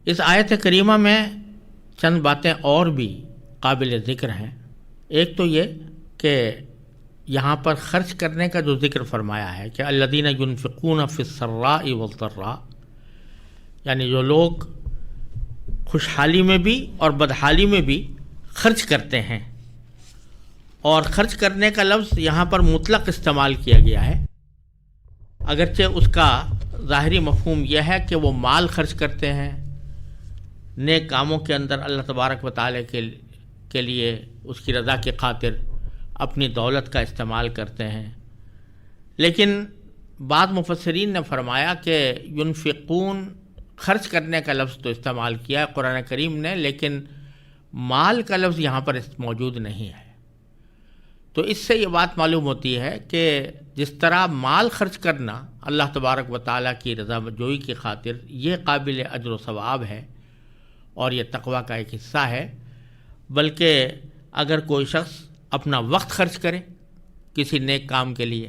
اس آیت کریمہ میں چند باتیں اور بھی قابل ذکر ہیں۔ ایک تو یہ کہ یہاں پر خرچ کرنے کا جو ذکر فرمایا ہے کہ الذین ینفقون فی السراء والضراء، یعنی جو لوگ خوشحالی میں بھی اور بدحالی میں بھی خرچ کرتے ہیں، اور خرچ کرنے کا لفظ یہاں پر مطلق استعمال کیا گیا ہے، اگرچہ اس کا ظاہری مفہوم یہ ہے کہ وہ مال خرچ کرتے ہیں، نیک کاموں کے اندر اللہ تبارک و تعالیٰ کے لیے اس کی رضا کی خاطر اپنی دولت کا استعمال کرتے ہیں۔ لیکن بعض مفسرین نے فرمایا کہ ینفقون، خرچ کرنے کا لفظ تو استعمال کیا ہے قرآن کریم نے، لیکن مال کا لفظ یہاں پر موجود نہیں ہے۔ تو اس سے یہ بات معلوم ہوتی ہے کہ جس طرح مال خرچ کرنا اللہ تبارک و تعالیٰ کی رضا جوئی کی خاطر یہ قابل اجر و ثواب ہے اور یہ تقویٰ کا ایک حصہ ہے، بلکہ اگر کوئی شخص اپنا وقت خرچ کرے کسی نیک کام کے لیے،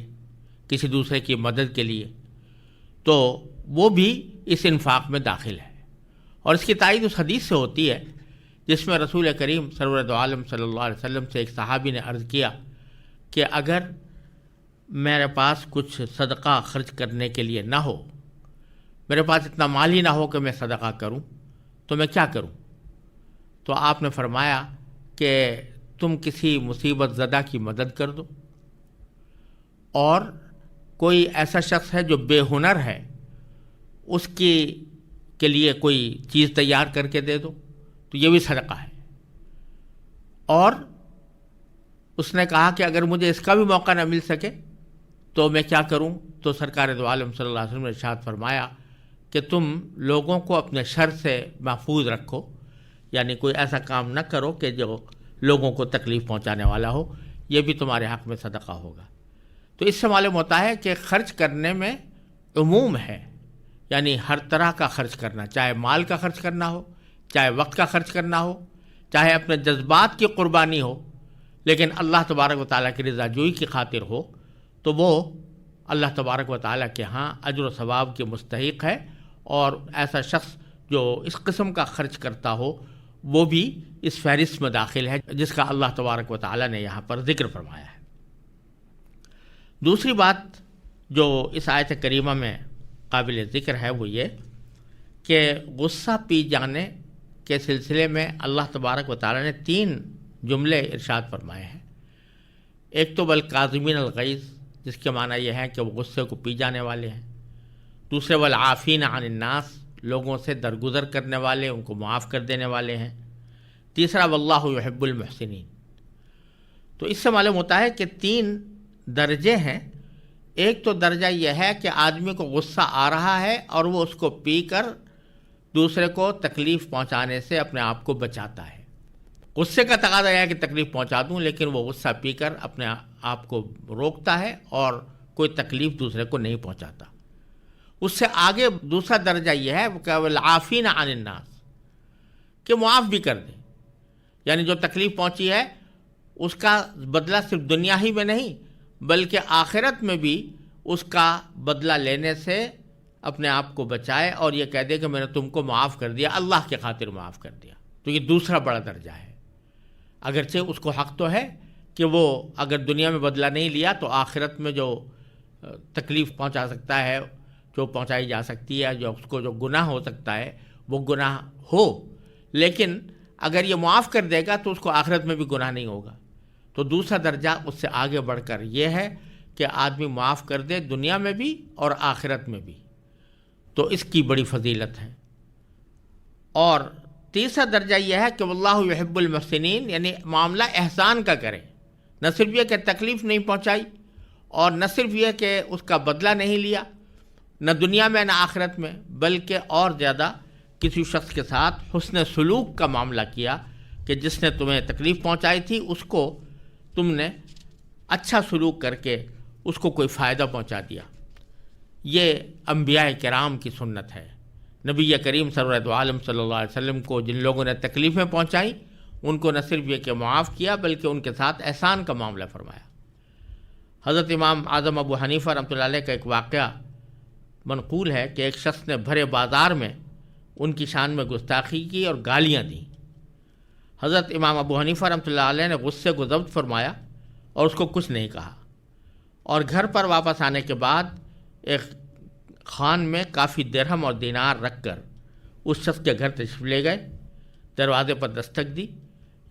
کسی دوسرے کی مدد کے لیے، تو وہ بھی اس انفاق میں داخل ہے۔ اور اس کی تائید اس حدیث سے ہوتی ہے جس میں رسول کریم سرور دو عالم صلی اللہ علیہ وسلم سے ایک صحابی نے عرض کیا کہ اگر میرے پاس کچھ صدقہ خرچ کرنے کے لیے نہ ہو، میرے پاس اتنا مال ہی نہ ہو کہ میں صدقہ کروں، تو میں کیا کروں؟ تو آپ نے فرمایا کہ تم کسی مصیبت زدہ کی مدد کر دو، اور کوئی ایسا شخص ہے جو بے ہنر ہے اس کے لیے کوئی چیز تیار کر کے دے دو، تو یہ بھی صدقہ ہے۔ اور اس نے کہا کہ اگر مجھے اس کا بھی موقع نہ مل سکے تو میں کیا کروں؟ تو سرکار دو عالم صلی اللہ علیہ وسلم نے ارشاد فرمایا کہ تم لوگوں کو اپنے شر سے محفوظ رکھو، یعنی کوئی ایسا کام نہ کرو کہ جو لوگوں کو تکلیف پہنچانے والا ہو، یہ بھی تمہارے حق میں صدقہ ہوگا۔ تو اس سے معلوم ہوتا ہے کہ خرچ کرنے میں عموم ہے، یعنی ہر طرح کا خرچ کرنا، چاہے مال کا خرچ کرنا ہو، چاہے وقت کا خرچ کرنا ہو، چاہے اپنے جذبات کی قربانی ہو، لیکن اللہ تبارک و تعالیٰ کی رضا جوئی کی خاطر ہو، تو وہ اللہ تبارک و تعالیٰ کے ہاں اجر و ثواب کے مستحق ہے۔ اور ایسا شخص جو اس قسم کا خرچ کرتا ہو وہ بھی اس فہرست میں داخل ہے جس کا اللہ تبارک و تعالیٰ نے یہاں پر ذکر فرمایا ہے۔ دوسری بات جو اس آیت کریمہ میں قابل ذکر ہے وہ یہ کہ غصہ پی جانے کے سلسلے میں اللہ تبارک و تعالیٰ نے 3 جملے ارشاد فرمائے ہیں۔ ایک تو والکاظمین الغیظ، جس کے معنی یہ ہے کہ وہ غصے کو پی جانے والے ہیں۔ دوسرے والعافین عن الناس، لوگوں سے درگزر کرنے والے، ان کو معاف کر دینے والے ہیں۔ تیسرا واللہ یحب المحسنین۔ تو اس سے معلوم ہوتا ہے کہ 3 درجے ہیں۔ ایک تو درجہ یہ ہے کہ آدمی کو غصہ آ رہا ہے اور وہ اس کو پی کر دوسرے کو تکلیف پہنچانے سے اپنے آپ کو بچاتا ہے۔ غصے کا تقاضا یہ ہے کہ تکلیف پہنچا دوں، لیکن وہ غصہ پی کر اپنے آپ کو روکتا ہے اور کوئی تکلیف دوسرے کو نہیں پہنچاتا۔ اس سے آگے دوسرا درجہ یہ ہے کہ والعافین عن الناس، کہ معاف بھی کر دیں، یعنی جو تکلیف پہنچی ہے اس کا بدلہ صرف دنیا ہی میں نہیں بلکہ آخرت میں بھی اس کا بدلہ لینے سے اپنے آپ کو بچائے اور یہ کہہ دے کہ میں نے تم کو معاف کر دیا، اللہ کے خاطر معاف کر دیا۔ تو یہ دوسرا بڑا درجہ ہے۔ اگرچہ اس کو حق تو ہے کہ وہ اگر دنیا میں بدلہ نہیں لیا تو آخرت میں جو تکلیف پہنچا سکتا ہے، جو پہنچائی جا سکتی ہے، جو اس کو جو گناہ ہو سکتا ہے وہ گناہ ہو، لیکن اگر یہ معاف کر دے گا تو اس کو آخرت میں بھی گناہ نہیں ہوگا۔ تو دوسرا درجہ اس سے آگے بڑھ کر یہ ہے کہ آدمی معاف کر دے دنیا میں بھی اور آخرت میں بھی، تو اس کی بڑی فضیلت ہے۔ اور تیسرا درجہ یہ ہے کہ واللہ یحب المحسنین، یعنی معاملہ احسان کا کرے، نہ صرف یہ کہ تکلیف نہیں پہنچائی اور نہ صرف یہ کہ اس کا بدلہ نہیں لیا، نہ دنیا میں نہ آخرت میں، بلکہ اور زیادہ کسی شخص کے ساتھ حسن سلوک کا معاملہ کیا کہ جس نے تمہیں تکلیف پہنچائی تھی اس کو تم نے اچھا سلوک کر کے اس کو کوئی فائدہ پہنچا دیا۔ یہ انبیاء کرام کی سنت ہے۔ نبی کریم سرور دو عالم صلی اللہ علیہ وسلم کو جن لوگوں نے تکلیفیں پہنچائیں ان کو نہ صرف یہ کہ معاف کیا بلکہ ان کے ساتھ احسان کا معاملہ فرمایا۔ حضرت امام اعظم ابو حنیفہ رحمۃ اللہ علیہ کا ایک واقعہ منقول ہے کہ ایک شخص نے بھرے بازار میں ان کی شان میں گستاخی کی اور گالیاں دیں۔ حضرت امام ابو حنیفہ رحمۃ اللہ علیہ نے غصے کو ضبط فرمایا اور اس کو کچھ نہیں کہا، اور گھر پر واپس آنے کے بعد ایک خان میں کافی درہم اور دینار رکھ کر اس شخص کے گھر تشریف لے گئے۔ دروازے پر دستک دی،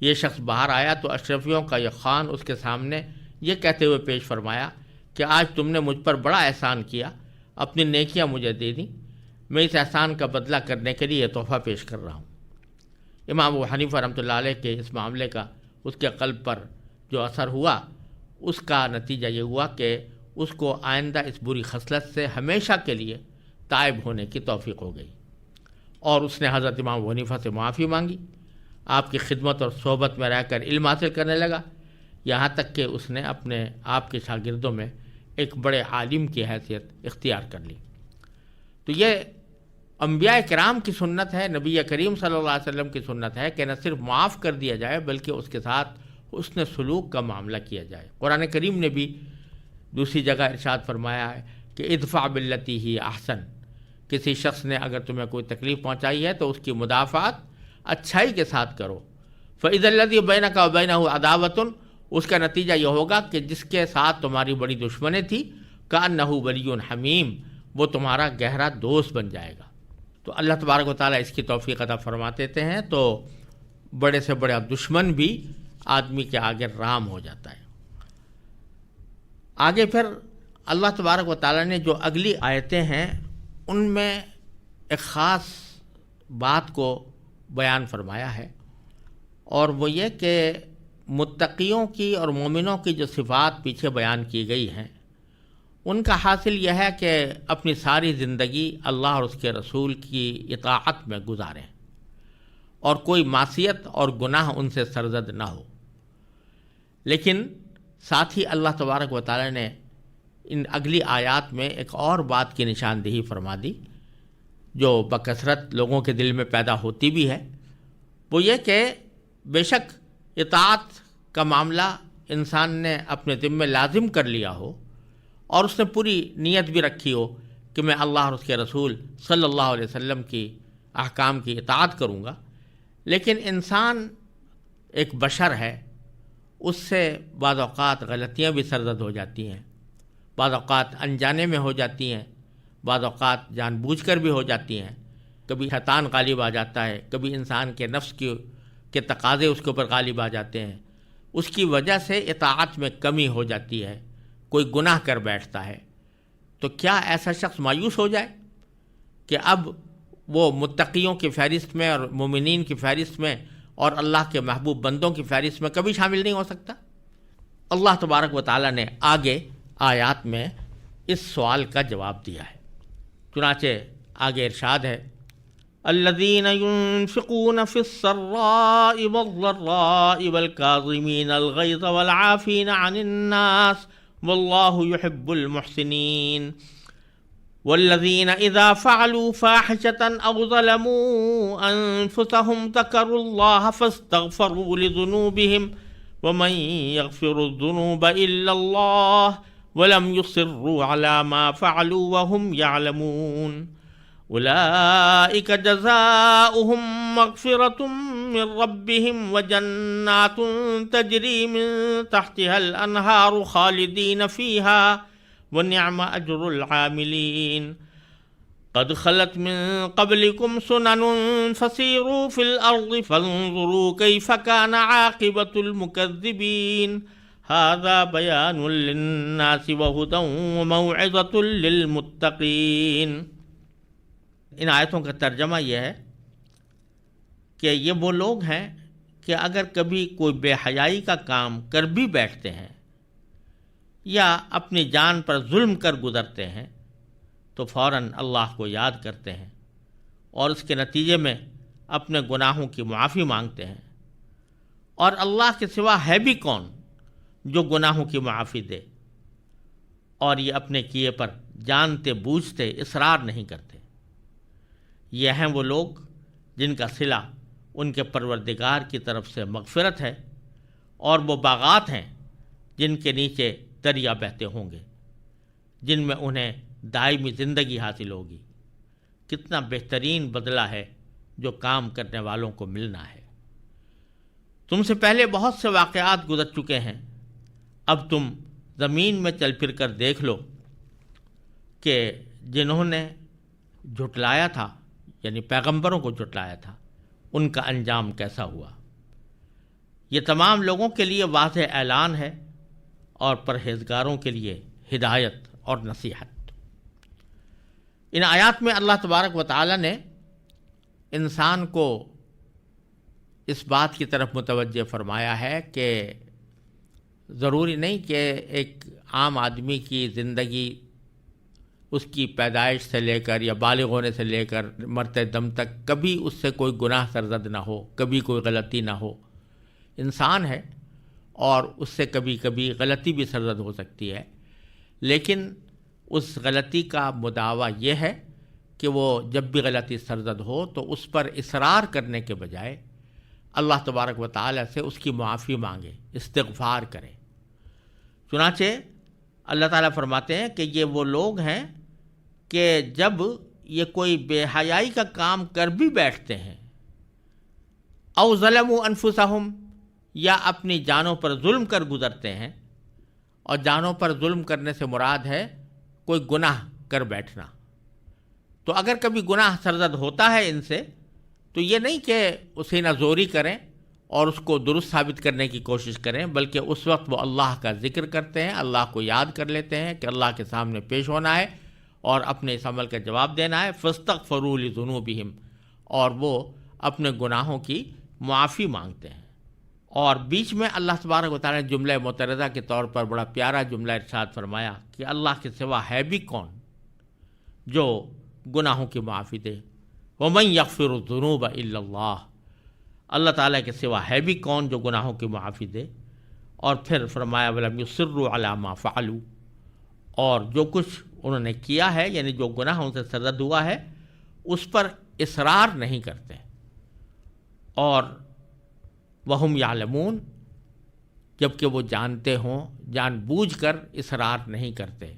یہ شخص باہر آیا تو اشرفیوں کا یہ خان اس کے سامنے یہ کہتے ہوئے پیش فرمایا کہ آج تم نے مجھ پر بڑا احسان کیا، اپنی نیکیاں مجھے دے دیں، میں اس احسان کا بدلہ کرنے کے لیے یہ تحفہ پیش کر رہا ہوں۔ امام ابو حنیفہ رحمۃ اللہ علیہ کے اس معاملے کا اس کے قلب پر جو اثر ہوا، اس کا نتیجہ یہ ہوا کہ اس کو آئندہ اس بری خصلت سے ہمیشہ کے لیے تائب ہونے کی توفیق ہو گئی، اور اس نے حضرت امام ابو حنیفہ سے معافی مانگی، آپ کی خدمت اور صحبت میں رہ کر علم حاصل کرنے لگا، یہاں تک کہ اس نے اپنے آپ کے شاگردوں میں ایک بڑے عالم کی حیثیت اختیار کر لی۔ تو یہ انبیاء کرام کی سنت ہے، نبی کریم صلی اللہ علیہ وسلم کی سنت ہے کہ نہ صرف معاف کر دیا جائے بلکہ اس کے ساتھ حسن سلوک کا معاملہ کیا جائے۔ قرآن کریم نے بھی دوسری جگہ ارشاد فرمایا ہے کہ ادفع باللتی ہی احسن، کسی شخص نے اگر تمہیں کوئی تکلیف پہنچائی ہے تو اس کی مدافعت اچھائی کے ساتھ کرو، فإذا الذی بینک وبینہ عداوۃ، اس کا نتیجہ یہ ہوگا کہ جس کے ساتھ تمہاری بڑی دشمنی تھی کأنہ ولی حمیم، وہ تمہارا گہرا دوست بن جائے گا۔ تو اللہ تبارک و تعالیٰ اس کی توفیق عطا فرماتے ہیں، تو بڑے سے بڑا دشمن بھی آدمی کے آگے رام ہو جاتا ہے۔ آگے پھر اللہ تبارک و تعالیٰ نے جو اگلی آیتیں ہیں ان میں ایک خاص بات کو بیان فرمایا ہے، اور وہ یہ کہ متقیوں کی اور مومنوں کی جو صفات پیچھے بیان کی گئی ہیں ان کا حاصل یہ ہے کہ اپنی ساری زندگی اللہ اور اس کے رسول کی اطاعت میں گزاریں اور کوئی معصیت اور گناہ ان سے سرزد نہ ہو۔ لیکن ساتھ ہی اللہ تبارک و تعالی نے ان اگلی آیات میں ایک اور بات کی نشاندہی فرما دی جو بکثرت لوگوں کے دل میں پیدا ہوتی بھی ہے، وہ یہ کہ بے شک اطاعت کا معاملہ انسان نے اپنے ذمہ لازم کر لیا ہو اور اس نے پوری نیت بھی رکھی ہو کہ میں اللہ اور اس کے رسول صلی اللہ علیہ وسلم کی احکام کی اطاعت کروں گا، لیکن انسان ایک بشر ہے، اس سے بعض اوقات غلطیاں بھی سرزد ہو جاتی ہیں، بعض اوقات انجانے میں ہو جاتی ہیں، بعض اوقات جان بوجھ کر بھی ہو جاتی ہیں، کبھی شیطان غالب آ جاتا ہے، کبھی انسان کے نفس کے تقاضے اس کے اوپر غالب آ جاتے ہیں، اس کی وجہ سے اطاعت میں کمی ہو جاتی ہے، کوئی گناہ کر بیٹھتا ہے۔ تو کیا ایسا شخص مایوس ہو جائے کہ اب وہ متقیوں کی فہرست میں اور مومنین کی فہرست میں اور اللہ کے محبوب بندوں کی فہرست میں کبھی شامل نہیں ہو سکتا؟ اللہ تبارک و تعالیٰ نے آگے آیات میں اس سوال کا جواب دیا ہے، چنانچہ آگے ارشاد ہے الذین ينفقون فی السراء والضراء والکاظمین الغیظ والعافین عن الناس واللہ یحب المحسنین والذین اذا فعلوا فاحشة او ظلموا انفسهم ذکروا اللہ فاستغفروا لذنوبهم ومن يغفر الذنوب الا اللہ ولم يصروا على ما فعلوا وهم يعلمون اولئک جزاؤہم مغفرۃ من ربہم وجنات تجری من تحتها الانہار خالدین فیہا ونعم اجر العاملین قد خلت من قبلکم سنن فسیروا فی الارض فانظروا کیف کان عاقبۃ المکذبین ھذا بیان للناس وہدی وموعظۃ للمتقین۔ ان آیتوں کا ترجمہ یہ ہے کہ یہ وہ لوگ ہیں کہ اگر کبھی کوئی بے حیائی کا کام کر بھی بیٹھتے ہیں یا اپنی جان پر ظلم کر گزرتے ہیں تو فوراً اللہ کو یاد کرتے ہیں اور اس کے نتیجے میں اپنے گناہوں کی معافی مانگتے ہیں، اور اللہ کے سوا ہے بھی کون جو گناہوں کی معافی دے، اور یہ اپنے کیے پر جانتے بوجھتے اصرار نہیں کرتے۔ یہ ہیں وہ لوگ جن کا صلہ ان کے پروردگار کی طرف سے مغفرت ہے، اور وہ باغات ہیں جن کے نیچے دریا بہتے ہوں گے، جن میں انہیں دائمی زندگی حاصل ہوگی۔ کتنا بہترین بدلہ ہے جو کام کرنے والوں کو ملنا ہے۔ تم سے پہلے بہت سے واقعات گزر چکے ہیں، اب تم زمین میں چل پھر کر دیکھ لو کہ جنہوں نے جھٹلایا تھا، یعنی پیغمبروں کو جھٹلایا تھا، ان کا انجام کیسا ہوا۔ یہ تمام لوگوں کے لیے واضح اعلان ہے اور پرہیزگاروں کے لیے ہدایت اور نصیحت۔ ان آیات میں اللہ تبارک و تعالی نے انسان کو اس بات کی طرف متوجہ فرمایا ہے کہ ضروری نہیں کہ ایک عام آدمی کی زندگی اس کی پیدائش سے لے کر یا بالغ ہونے سے لے کر مرتے دم تک کبھی اس سے کوئی گناہ سرزد نہ ہو، کبھی کوئی غلطی نہ ہو۔ انسان ہے اور اس سے کبھی کبھی غلطی بھی سرزد ہو سکتی ہے، لیکن اس غلطی کا مداوع یہ ہے کہ وہ جب بھی غلطی سرزد ہو تو اس پر اصرار کرنے کے بجائے اللہ تبارک و تعالی سے اس کی معافی مانگے، استغفار کرے۔ چنانچہ اللہ تعالیٰ فرماتے ہیں کہ یہ وہ لوگ ہیں کہ جب یہ کوئی بے حیائی کا کام کر بھی بیٹھتے ہیں، او ظلموا انفسہم، یا اپنی جانوں پر ظلم کر گزرتے ہیں، اور جانوں پر ظلم کرنے سے مراد ہے کوئی گناہ کر بیٹھنا۔ تو اگر کبھی گناہ سرزد ہوتا ہے ان سے تو یہ نہیں کہ اسے نہ زوری کریں اور اس کو درست ثابت کرنے کی کوشش کریں، بلکہ اس وقت وہ اللہ کا ذکر کرتے ہیں، اللہ کو یاد کر لیتے ہیں کہ اللہ کے سامنے پیش ہونا ہے اور اپنے اس عمل کا جواب دینا ہے۔ فاستغفروا لذنوبہم، اور وہ اپنے گناہوں کی معافی مانگتے ہیں۔ اور بیچ میں اللہ تبارک و تعالیٰ نے جملہ معترضہ کے طور پر بڑا پیارا جملہ ارشاد فرمایا کہ اللہ کے سوا ہے بھی کون جو گناہوں کی معافی دے۔ وَمَن يَغْفِرُ الذُّنُوبَ إِلَّا اللَّهُ، اللہ تعالیٰ کے سوا ہے بھی کون جو گناہوں کی معافی دے۔ اور پھر فرمایا وَلَمْ يُصِرُّوا عَلَىٰ مَا فَعَلُوا، اور جو کچھ انہوں نے کیا ہے، یعنی جو گناہ ان سے سرزد ہوا ہے، اس پر اصرار نہیں کرتے۔ اور وَهُمْ يَعْلَمُونَ، جبکہ وہ جانتے ہوں، جان بوجھ کر اصرار نہیں کرتے۔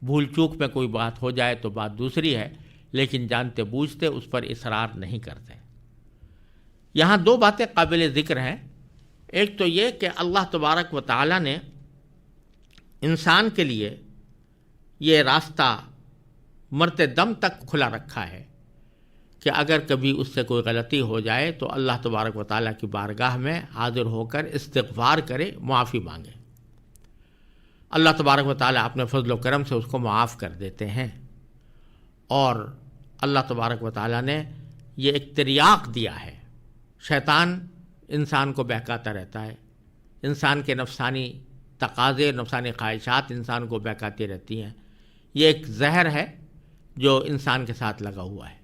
بھول چوک میں کوئی بات ہو جائے تو بات دوسری ہے، لیکن جانتے بوجھتے اس پر اصرار نہیں کرتے۔ یہاں دو باتیں قابل ذکر ہیں۔ ایک تو یہ کہ اللہ تبارک و تعالی نے انسان کے لیے یہ راستہ مرتے دم تک کھلا رکھا ہے کہ اگر کبھی اس سے کوئی غلطی ہو جائے تو اللہ تبارک و تعالیٰ کی بارگاہ میں حاضر ہو کر استغفار کرے، معافی مانگے۔ اللہ تبارک و تعالیٰ اپنے فضل و کرم سے اس کو معاف کر دیتے ہیں۔ اور اللہ تبارک و تعالیٰ نے یہ ایک تریاق دیا ہے۔ شیطان انسان کو بہکاتا رہتا ہے، انسان کے نفسانی تقاضے، نفسانی خواہشات انسان کو بہکاتی رہتی ہیں۔ یہ ایک زہر ہے جو انسان کے ساتھ لگا ہوا ہے،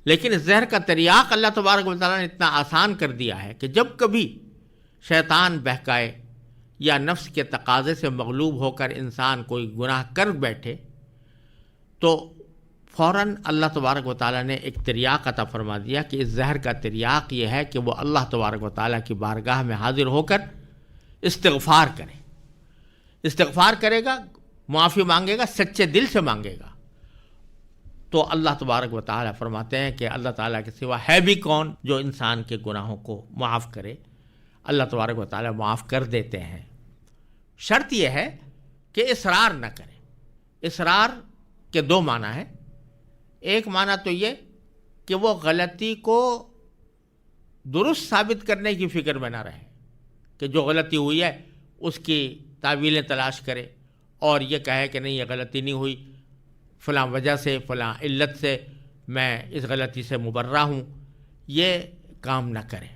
لیکن اس زہر کا تریاق اللہ تبارک و تعالیٰ نے اتنا آسان کر دیا ہے کہ جب کبھی شیطان بہکائے یا نفس کے تقاضے سے مغلوب ہو کر انسان کوئی گناہ کر بیٹھے تو فوراً اللہ تبارک و تعالیٰ نے ایک تریاق عطا فرما دیا کہ اس زہر کا تریاق یہ ہے کہ وہ اللہ تبارک و تعالیٰ کی بارگاہ میں حاضر ہو کر استغفار کرے۔ استغفار کرے گا، معافی مانگے گا، سچے دل سے مانگے گا، تو اللہ تبارک و تعالیٰ فرماتے ہیں کہ اللہ تعالیٰ کے سوا ہے بھی کون جو انسان کے گناہوں کو معاف کرے۔ اللہ تبارک و تعالیٰ معاف کر دیتے ہیں۔ شرط یہ ہے کہ اصرار نہ کرے۔ اصرار کے دو معنی ہیں۔ ایک معنی تو یہ کہ وہ غلطی کو درست ثابت کرنے کی فکر میں نہ رہے، کہ جو غلطی ہوئی ہے اس کی تعویلیں تلاش کرے اور یہ کہے کہ نہیں یہ غلطی نہیں ہوئی، فلاں وجہ سے، فلاں علت سے میں اس غلطی سے مبرہ ہوں، یہ کام نہ کرے۔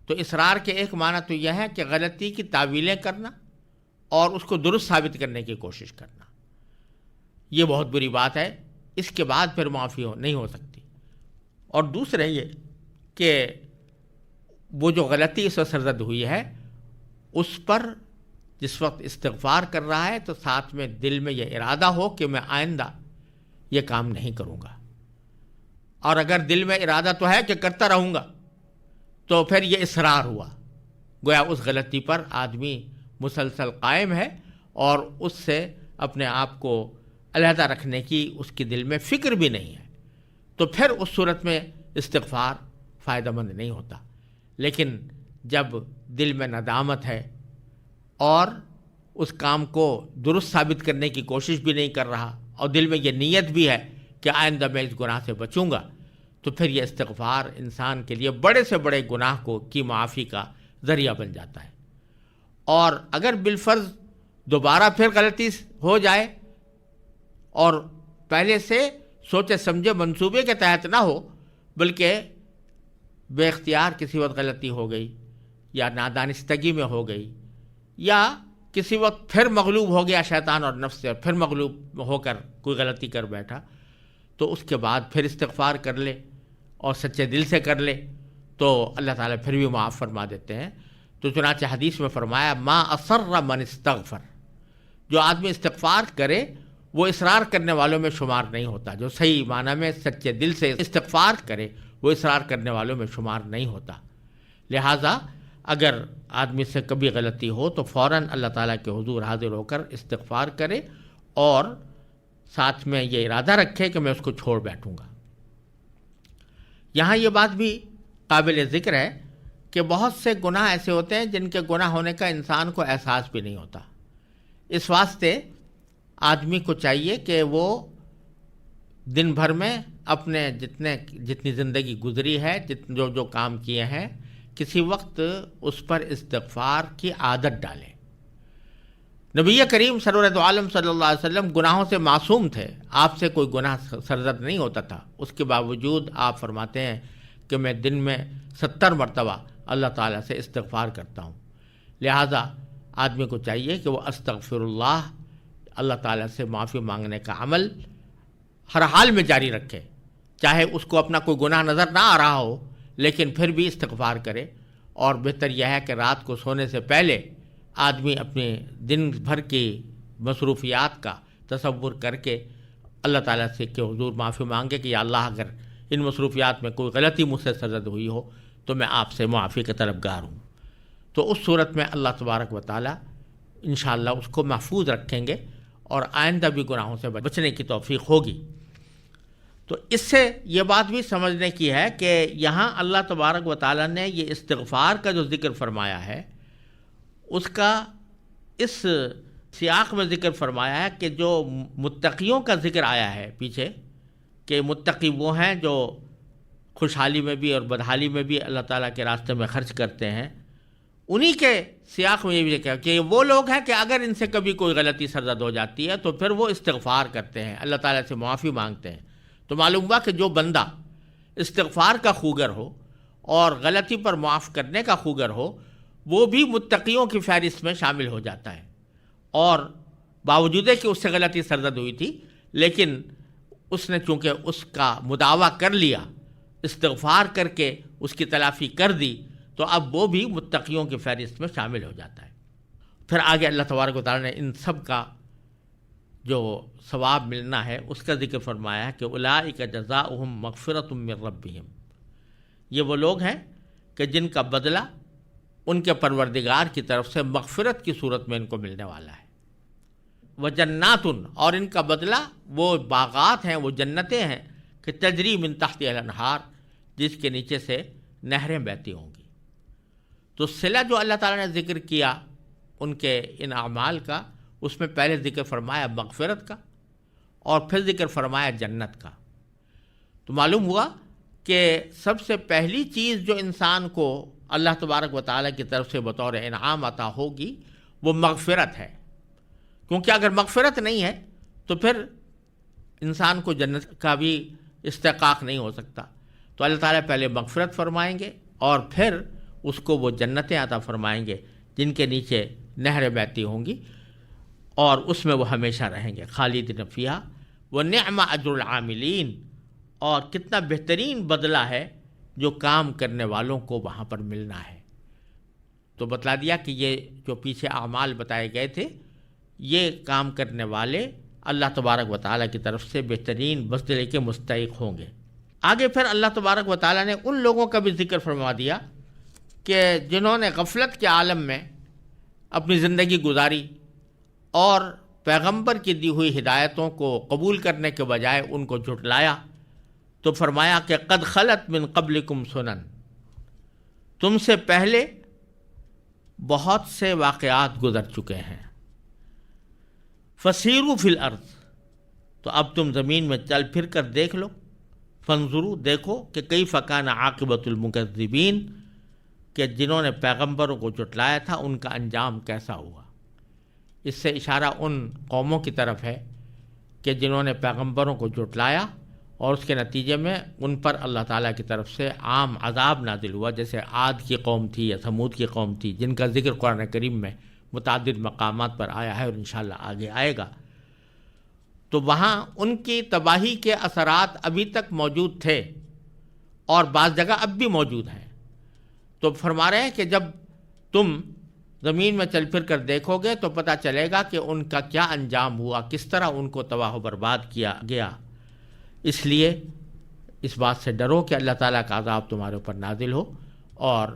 تو اصرار کے ایک معنی تو یہ ہے کہ غلطی کی تعویلیں کرنا اور اس کو درست ثابت کرنے کی کوشش کرنا، یہ بہت بری بات ہے، اس کے بعد پھر معافی نہیں ہو سکتی۔ اور دوسرے یہ کہ وہ جو غلطی اس وقت سرزد ہوئی ہے اس پر جس وقت استغفار کر رہا ہے تو ساتھ میں دل میں یہ ارادہ ہو کہ میں آئندہ یہ کام نہیں کروں گا۔ اور اگر دل میں ارادہ تو ہے کہ کرتا رہوں گا تو پھر یہ اصرار ہوا، گویا اس غلطی پر آدمی مسلسل قائم ہے اور اس سے اپنے آپ کو علیحدہ رکھنے کی اس کی دل میں فکر بھی نہیں ہے۔ تو پھر اس صورت میں استغفار فائدہ مند نہیں ہوتا. لیکن جب دل میں ندامت ہے اور اس کام کو درست ثابت کرنے کی کوشش بھی نہیں کر رہا اور دل میں یہ نیت بھی ہے کہ آئندہ میں اس گناہ سے بچوں گا، تو پھر یہ استغفار انسان کے لیے بڑے سے بڑے گناہ کی معافی کا ذریعہ بن جاتا ہے. اور اگر بالفرض دوبارہ پھر غلطی ہو جائے اور پہلے سے سوچے سمجھے منصوبے کے تحت نہ ہو، بلکہ بے اختیار کسی وقت غلطی ہو گئی یا نادانستگی میں ہو گئی یا کسی وقت پھر مغلوب ہو گیا شیطان اور نفس سے اور پھر مغلوب ہو کر کوئی غلطی کر بیٹھا، تو اس کے بعد پھر استغفار کر لے اور سچے دل سے کر لے تو اللہ تعالیٰ پھر بھی معاف فرما دیتے ہیں. تو چنانچہ حدیث میں فرمایا ما اصر من استغفر، جو آدمی استغفار کرے وہ اصرار کرنے والوں میں شمار نہیں ہوتا. جو صحیح معنی میں سچے دل سے استغفار کرے وہ اصرار کرنے والوں میں شمار نہیں ہوتا. لہٰذا اگر آدمی سے کبھی غلطی ہو تو فوراً اللہ تعالیٰ کے حضور حاضر ہو کر استغفار کرے اور ساتھ میں یہ ارادہ رکھے کہ میں اس کو چھوڑ بیٹھوں گا. یہاں یہ بات بھی قابل ذکر ہے کہ بہت سے گناہ ایسے ہوتے ہیں جن کے گناہ ہونے کا انسان کو احساس بھی نہیں ہوتا. اس واسطے آدمی کو چاہیے کہ وہ دن بھر میں اپنے جتنی زندگی گزری ہے جو کام کیے ہیں کسی وقت اس پر استغفار کی عادت ڈالے. نبی کریم سرورت عالم صلی اللہ علیہ وسلم گناہوں سے معصوم تھے، آپ سے کوئی گناہ سرزد نہیں ہوتا تھا. اس کے باوجود آپ فرماتے ہیں کہ میں دن میں 70 مرتبہ اللہ تعالیٰ سے استغفار کرتا ہوں. لہٰذا آدمی کو چاہیے کہ وہ استغفر اللہ تعالیٰ سے معافی مانگنے کا عمل ہر حال میں جاری رکھے، چاہے اس کو اپنا کوئی گناہ نظر نہ آ رہا ہو لیکن پھر بھی استغفار کرے. اور بہتر یہ ہے کہ رات کو سونے سے پہلے آدمی اپنے دن بھر کی مصروفیات کا تصور کر کے اللہ تعالیٰ سے کہ حضور معافی مانگے کہ یا اللہ اگر ان مصروفیات میں کوئی غلطی مجھ سے سرزد ہوئی ہو تو میں آپ سے معافی کا طلبگار ہوں. تو اس صورت میں اللہ تبارک و تعالیٰ انشاءاللہ اس کو محفوظ رکھیں گے اور آئندہ بھی گناہوں سے بچنے کی توفیق ہوگی. تو اس سے یہ بات بھی سمجھنے کی ہے کہ یہاں اللہ تبارک و تعالیٰ نے یہ استغفار کا جو ذکر فرمایا ہے اس کا اس سیاق میں ذکر فرمایا ہے کہ جو متقیوں کا ذکر آیا ہے پیچھے کہ متقی وہ ہیں جو خوشحالی میں بھی اور بدحالی میں بھی اللہ تعالیٰ کے راستے میں خرچ کرتے ہیں. انہی کے سیاق میں یہ بھی کہا کہ وہ لوگ ہیں کہ اگر ان سے کبھی کوئی غلطی سرزد ہو جاتی ہے تو پھر وہ استغفار کرتے ہیں، اللہ تعالیٰ سے معافی مانگتے ہیں. تو معلوم ہوا کہ جو بندہ استغفار کا خوگر ہو اور غلطی پر معاف کرنے کا خوگر ہو وہ بھی متقیوں کی فہرست میں شامل ہو جاتا ہے. اور باوجود کہ اس سے غلطی سرزد ہوئی تھی لیکن اس نے چونکہ اس کا مداوع کر لیا، استغفار کر کے اس کی تلافی کر دی، تو اب وہ بھی متقیوں کی فہرست میں شامل ہو جاتا ہے. پھر آگے اللہ تبارک و تعالیٰ نے ان سب کا جو ثواب ملنا ہے اس کا ذکر فرمایا ہے کہ اولئک جزاؤہم مغفرۃ من ربہم، یہ وہ لوگ ہیں کہ جن کا بدلہ ان کے پروردگار کی طرف سے مغفرت کی صورت میں ان کو ملنے والا ہے. وجنات، اور ان کا بدلہ وہ باغات ہیں، وہ جنتیں ہیں کہ تجری من تحتہا الانہار، جس کے نیچے سے نہریں بہتی ہوں گی. تو صلہ جو اللہ تعالیٰ نے ذکر کیا ان کے ان اعمال کا، اس میں پہلے ذکر فرمایا مغفرت کا اور پھر ذکر فرمایا جنت کا. تو معلوم ہوا کہ سب سے پہلی چیز جو انسان کو اللہ تبارک و تعالیٰ کی طرف سے بطور انعام عطا ہوگی وہ مغفرت ہے، کیونکہ اگر مغفرت نہیں ہے تو پھر انسان کو جنت کا بھی استحقاق نہیں ہو سکتا. تو اللہ تعالیٰ پہلے مغفرت فرمائیں گے اور پھر اس کو وہ جنتیں عطا فرمائیں گے جن کے نیچے نہریں بہتی ہوں گی اور اس میں وہ ہمیشہ رہیں گے خالدین فیہا ونعم اجر العاملین. اور کتنا بہترین بدلہ ہے جو کام کرنے والوں کو وہاں پر ملنا ہے. تو بتلا دیا کہ یہ جو پیچھے اعمال بتائے گئے تھے یہ کام کرنے والے اللہ تبارک و تعالیٰ کی طرف سے بہترین بدلے کے مستحق ہوں گے. آگے پھر اللہ تبارک و تعالیٰ نے ان لوگوں کا بھی ذکر فرما دیا کہ جنہوں نے غفلت کے عالم میں اپنی زندگی گزاری اور پیغمبر کی دی ہوئی ہدایتوں کو قبول کرنے کے بجائے ان کو جھٹلایا تو فرمایا کہ قد خلت من قبلکم سنن، تم سے پہلے بہت سے واقعات گزر چکے ہیں، فسیروا فی الارض، تو اب تم زمین میں چل پھر کر دیکھ لو، فانظروا، دیکھو کہ کیف کان عاقبۃ المکذبین، کہ جنہوں نے پیغمبروں کو جھٹلایا تھا ان کا انجام کیسا ہوا۔ اس سے اشارہ ان قوموں کی طرف ہے کہ جنہوں نے پیغمبروں کو جھٹلایا اور اس کے نتیجے میں ان پر اللہ تعالیٰ کی طرف سے عام عذاب نازل ہوا، جیسے عاد کی قوم تھی یا ثمود کی قوم تھی، جن کا ذکر قرآن کریم میں متعدد مقامات پر آیا ہے اور انشاءاللہ آگے آئے گا۔ تو وہاں ان کی تباہی کے اثرات ابھی تک موجود تھے اور بعض جگہ اب بھی موجود ہیں۔ تو فرما رہے ہیں کہ جب تم زمین میں چل پھر کر دیکھو گے تو پتہ چلے گا کہ ان کا کیا انجام ہوا، کس طرح ان کو تباہ و برباد کیا گیا۔ اس لیے اس بات سے ڈرو کہ اللہ تعالیٰ کا عذاب تمہارے اوپر نازل ہو، اور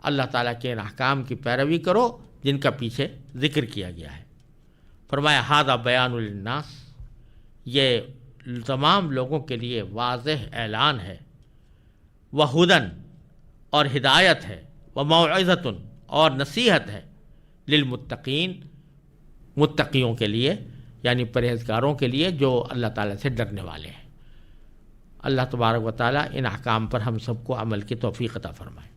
اللہ تعالیٰ کے ان احکام کی پیروی کرو جن کا پیچھے ذکر کیا گیا ہے۔ فرمایا ھذا بیان للناس، یہ تمام لوگوں کے لیے واضح اعلان ہے، وہدن، اور ہدایت ہے، وموعظۃ، اور نصیحت ہے، للمتقین، متقیوں کے لیے، یعنی پرہیزگاروں کے لیے جو اللہ تعالیٰ سے ڈرنے والے ہیں۔ اللہ تبارک و تعالیٰ ان احکام پر ہم سب کو عمل کی توفیق عطا فرمائے۔